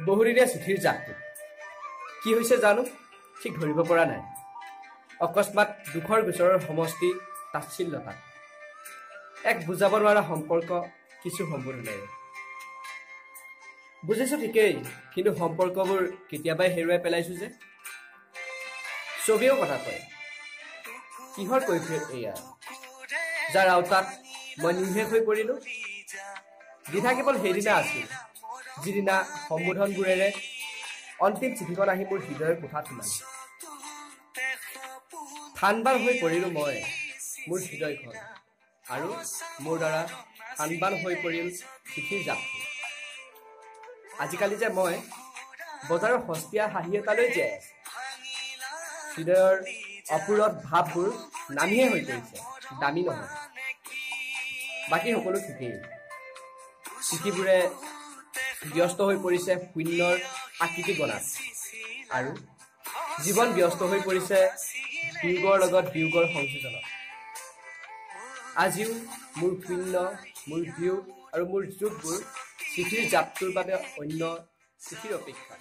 বহুদিনীয়া চিঠিৰ জাকটো কি হৈছে জানো ঠিক ধৰিব পৰা নাই অকস্মাত দুখৰ গোচৰৰ সমষ্টি তাচ্ছিল্যতা এক বুজাব নোৱাৰা সম্পৰ্ক কিছু সম্বোধনেৰে বুজিছো ঠিকেই কিন্তু সম্পৰ্কবোৰ কেতিয়াবাই হেৰুৱাই পেলাইছো যে ছবিও কথা কয় কিহৰ কৈফিয়ত এয়া যাৰ আওতাত মই নিৰ্শেষ হৈ পৰিলো দ্বিধা কেৱল সেইদিনা আছিল যিদিনা সম্বোধনবোৰেৰে অন্তিম চিঠিখন আহি মোৰ হৃদয়ৰ কোঠাত সোমাল থানবান হৈ পৰিলো মই মোৰ হৃদয়খন আৰু মোৰ দ্বাৰা থানবান হৈ পৰিল চিঠিৰ জাপটো আজিকালি যে মই বজাৰৰ সস্তীয়া হাঁহি এটালৈ জীয়াই আছো হৃদয়ৰ অপূৰত ভাৱবোৰ নামিহে হৈ পৰিছে দামী নহয় বাকী সকলো ঠিকেই চিঠিবোৰে ব্যস্ত হৈ পৰিছে শূন্যৰ আকৃতি গণাত আৰু জীৱন ব্যস্ত হৈ পৰিছে বিয়োগৰ লগত বিয়োগৰ সংযোজনত আজিও মোৰ শূন্য মোৰ বিয়োগ আৰু মোৰ যুগবোৰ চিঠিৰ জাপটোৰ বাবে অন্য চিঠিৰ অপেক্ষা